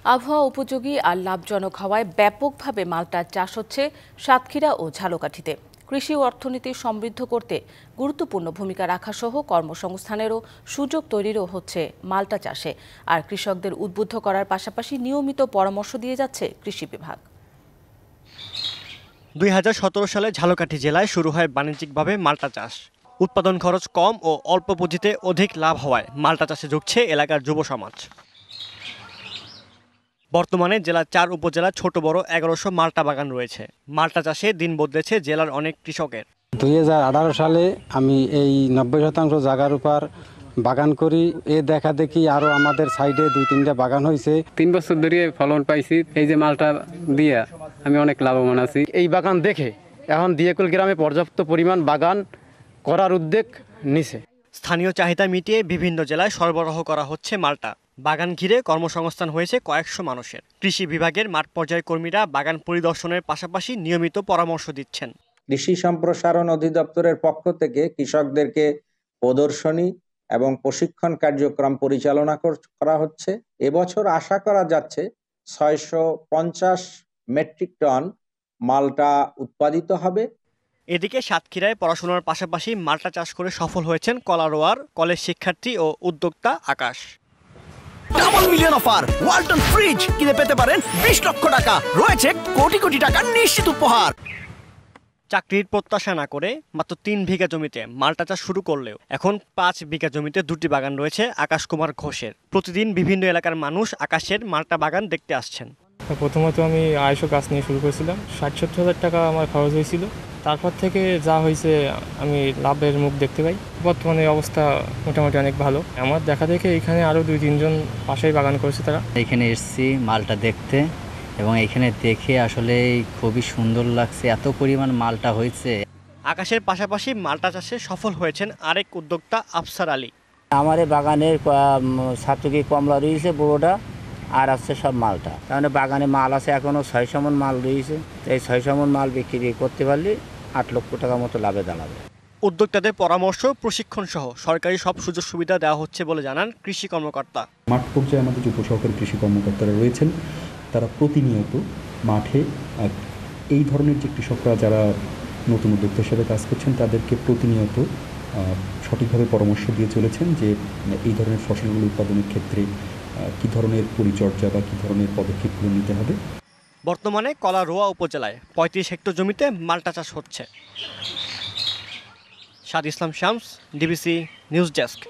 আবহাওয়া উপযোগী আর লাভজনক হওয়ায় ব্যাপকভাবে মালটার চাষ হচ্ছে সাতক্ষীরা ও ঝালকাঠিতে। কৃষি ও অর্থনীতি সমৃদ্ধ করতে গুরুত্বপূর্ণ ভূমিকা রাখা সহ কর্মসংস্থানেরও সুযোগ তৈরিরও হচ্ছে মালটা চাষে। আর কৃষকদের উদ্বুদ্ধ করার পাশাপাশি নিয়মিত পরামর্শ দিয়ে যাচ্ছে কৃষি বিভাগ। 2017 সালে ঝালকাঠি জেলায় শুরু হয় বাণিজ্যিকভাবে মালটা চাষ। উৎপাদন খরচ কম ও অল্প পুঁজিতে অধিক লাভ হওয়ায় মালটা চাষে ঝুঁকছে এলাকার যুব সমাজ। বর্তমানে জেলার 4 উপজেলা ছোট বড় 1100 মালটা বাগান রয়েছে। মালটা চাষে দিন বদলেছে জেলার অনেক কৃষকের। 2018 সালে আমি এই 90% জায়গার উপর বাগান করি। এ দেখা দেখি আরো আমাদের সাইডে 2-3টা বাগান হয়েছে। 3 বছর ধরে ফলন পাইছি। এই যে মালটা দিয়ে আমি অনেক লাভবান আছি। এই বাগান দেখে এখন দিয়েকুল গ্রামে পর্যাপ্ত পরিমাণ বাগান করার উদ্যোগ নিছে। স্থানীয় চাহিদা মিটিয়ে বিভিন্ন জেলায় সরবরাহ করা হচ্ছে মালটা। বাগান ঘিরে কর্মসংস্থান হয়েছে কয়েকশো মানুষের। কৃষি বিভাগের মাঠ পর্যায়ে কর্মীরা বাগান পরিদর্শনের পাশাপাশি নিয়মিত পরামর্শ দিচ্ছেন। কৃষি সম্প্রসারণ অধিদপ্তরের পক্ষ থেকে কৃষকদেরকে প্রদর্শনী এবং প্রশিক্ষণ কার্যক্রম পরিচালনা করা হচ্ছে। এবছর আশা করা যাচ্ছে 650 মেট্রিক টন মালটা উৎপাদিত হবে। এদিকে সাতক্ষীরায় পড়াশোনার পাশাপাশি মালটা চাষ করে সফল হয়েছেন কলারোয়ার কলেজ শিক্ষার্থী ও উদ্যোক্তা Akash. Double million offer Walton fridge কিনে পেতে পারেন 20 লক্ষ টাকা, রয়েছে কোটি কোটি টাকার নিশ্চিত উপহার। চাকরির প্রত্যাশা না করে মাত্র 3 বিঘা জমিতে মালটা চাষ শুরু করলেও এখন 5 বিঘা জমিতে 2টি বাগান রয়েছে আকাশ কুমার ঘোষের। প্রতিদিন বিভিন্ন এলাকার মানুষ আকাশের মালটা বাগান দেখতে আসছেন। প্রথমত আমি 250 গাছ নিয়ে শুরু করেছিলাম। 60-70 হাজার টাকা আমার খরচ হয়েছিল। তারপর থেকে যা হয়েছে আমি লাভের মুখ দেখতে পাই। বর্তমানে অবস্থা মোটামুটি অনেক ভালো। আমার দেখা দেখে এখানে আরও 2-3 জন পাশেই বাগান করেছে তারা। এখানে এসেছি মালটা দেখতে এবং এখানে দেখে আসলে খুবই সুন্দর লাগছে, এত পরিমাণ মালটা হয়েছে। আকাশের পাশাপাশি মালটা চাষে সফল হয়েছেন আরেক উদ্যোক্তা আফসার আলী। আমার এই বাগানের ছাত্রকে কমলা রয়েছে বড়োটা, আর আছে সব মালটা। তাহলে বাগানে মাল আছে এখনও 600 মণ মাল রয়েছে। এই 600 মণ মাল বিক্রি করতে পারলে 8 লক্ষ টাকা মতো লাভে দাঁড়াবে। উদ্যোক্তাদের পরামর্শ, প্রশিক্ষণ সহ সরকারি সব সুযোগ সুবিধা দেওয়া হচ্ছে বলে জানান কৃষি কর্মকর্তা। মাঠ পর্যায়ে আমাদের যে উপসহকারী কৃষি কর্মকর্তারা রয়েছেন তারা প্রতিনিয়ত মাঠে এই ধরনের যে কৃষকরা যারা নতুন উদ্যোক্তা হিসেবে কাজ করছেন তাদেরকে প্রতিনিয়ত সঠিকভাবে পরামর্শ দিয়ে চলেছেন যে এই ধরনের ফসলগুলো উৎপাদনের ক্ষেত্রে কী ধরনের পরিচর্যা বা কী ধরনের পদক্ষেপগুলো নিতে হবে। বর্তমানে কলারোয়া উপজেলায় 35 হেক্টর জমিতে মালটা চাষ হচ্ছে। সাদ ইসলাম শামস, ডিবিসি নিউজ ডেস্ক।